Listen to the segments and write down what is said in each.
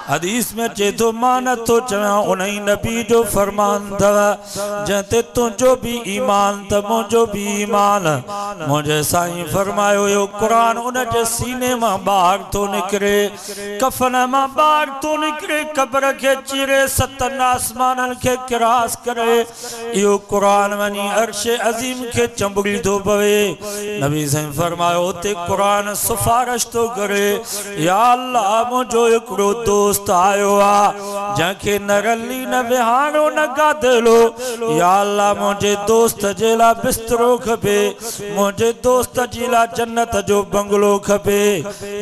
हदीस में चे तो मान तो चवा उन्हीं नबी जो फरमान था जते तुझो भी ईमान त मुझो भी ईमान मुझे साईं फरमायो यो कुरान उन जे सीने मां बाहर तो निकरे कफन मां बाहर तो निकरे कब्र के चीरे सतन आसमानन के क्रॉस करे यो कुरान वनी अर्श अजीम के चंबड़ी तो पवे नबी साईं फरमायो ते कुरान सिफारिश तो करे या अल्लाह मुझो एकड़ो दोस्त आयो आ जंखे न रली न विहारो न गादलो या अल्लाह मुझे दोस्त जेला बिस्तरो खपे मुझे दोस्त जेला जन्नत जो बंगलो खपे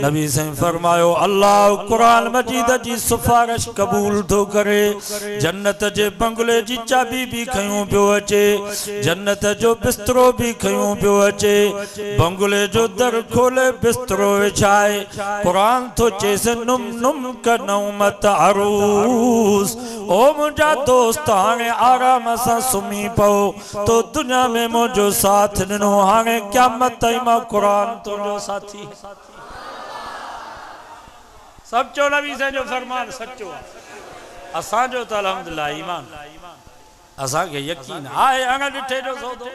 नबी साईं फरमायो अल्लाह कुरान मजीद जी सिफारिश कबूल तो करे जन्नत जे बंगले जी चाबी भी खयूं पियो अचे जन्नत जो बिस्तरो भी खयूं पियो अचे बंगले जो दर खोले बिस्तरो विछाए कुरान तो चेसे नुम नुम कनौ मत अरूस ओ मुझा दोस्त हाने आराम से सुमी पो तो दुनिया में मुझो साथ दिनो हाने क़यामत ताईं मां कुरान तो जो साथी सब चो नबी से जो फरमान सच्चो असा जो त अल्हम्दुलिल्लाह ईमान असा के यकीन आए अन डिठे जो सौदो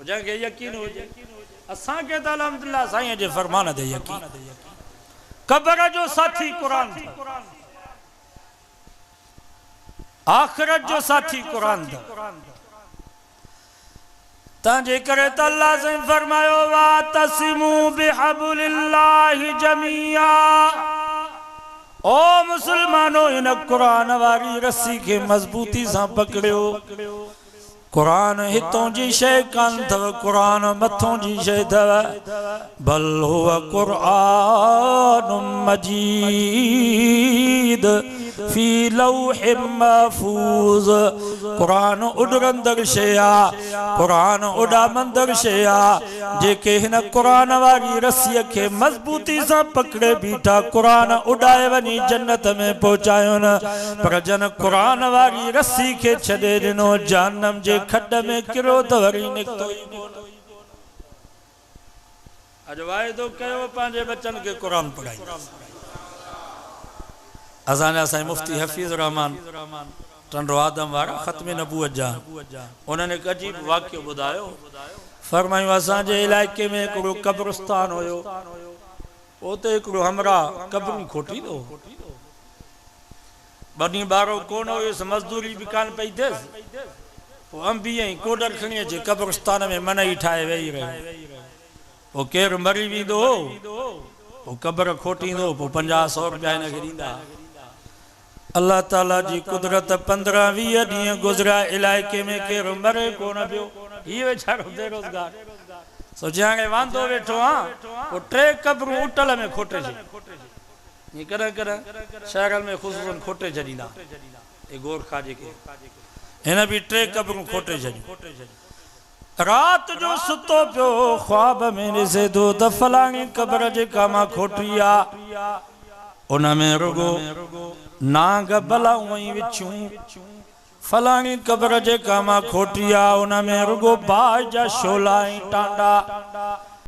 जंहिंखे यकीन हुजे असा के त अल्हम्दुलिल्लाह साईं जे फरमान ते यकीन कब्र जो साथी कुरान आखिरत जो साथी कुरान तांजे करे त अल्लाह से फरमायो वा तसिमू बिहब्लिल्लाहि जमिया ओ मुसलमानो इन कुरान वारी रस्सी के मजबूती से पकड़ियो कुरान हितों जी शय कान थव कुरान मथों जी शय थव बल हुवा कुरानुम मजीद फी लौहि महफूज कुरान उडरंदड़ शय आ कुरान उडामंदड़ शय आ जेके हिन कुरान वारी रस्सीअ खे मजबूती सां पकड़े बीठा कुरान उडाए वञी जन्नत में पहुचायो न पर जन कुरान वारी रस्सी खे छॾे ॾिनो जहन्नम जे खड्ड में किरो त वरी निकतो ई कोन अज वाइदो कयो पंहिंजे बच्चन के कुरान पढ़ाई असांजा साईं मुफ्ती हफीज़ रहमान टंडो आदम वारा ख़त्म नबूवत जा उन्होंने एक अजीब वाक्य बुधायो फरमायो असांजे इलाइके में हिकिड़ो कब्रिस्तान हुयो उते हिकिड़ो हमरा कब्रूं खोटी दो बनी बारो कोन हुयुसि मजदूरी भी कान पई थियसि पोइ अंबी ऐं कोडर खणी अचे कब्रिस्तान में मनई ठाहे वेही रहियो पोइ केरु मरी वेंदो पोइ क़ब्र खोटींदो पोइ 50-100 रुपया हिनखे ॾींदा अल्लाह ताला जी कुदरत 15-20 ॾींहं गुज़रिया इलाइके में केरु मरे कोन पियो हीउ वेचारो बेरोज़गार सोचिया हाणे वांदो वेठो आहे पोइ 3 क़ब्रूं उटल में खोटे छॾ ये कॾहिं कॾहिं शहरनि में ख़ुसूसन खोटे छॾींदा ये गोरखा जेके हिन बि 3 क़ब्रूं खोटे छॾियूं रात जो सुतो पियो ख्वाब में ॾिसे थो त फलाणी क़ब्र जेका मां खोटी आहे उन में रुगो नाग बलाऊं ऐं विछूं फलाणी क़ब्र जेका मां खोटी आहे उन में रुगो बाहि जा शोला ऐं टांडा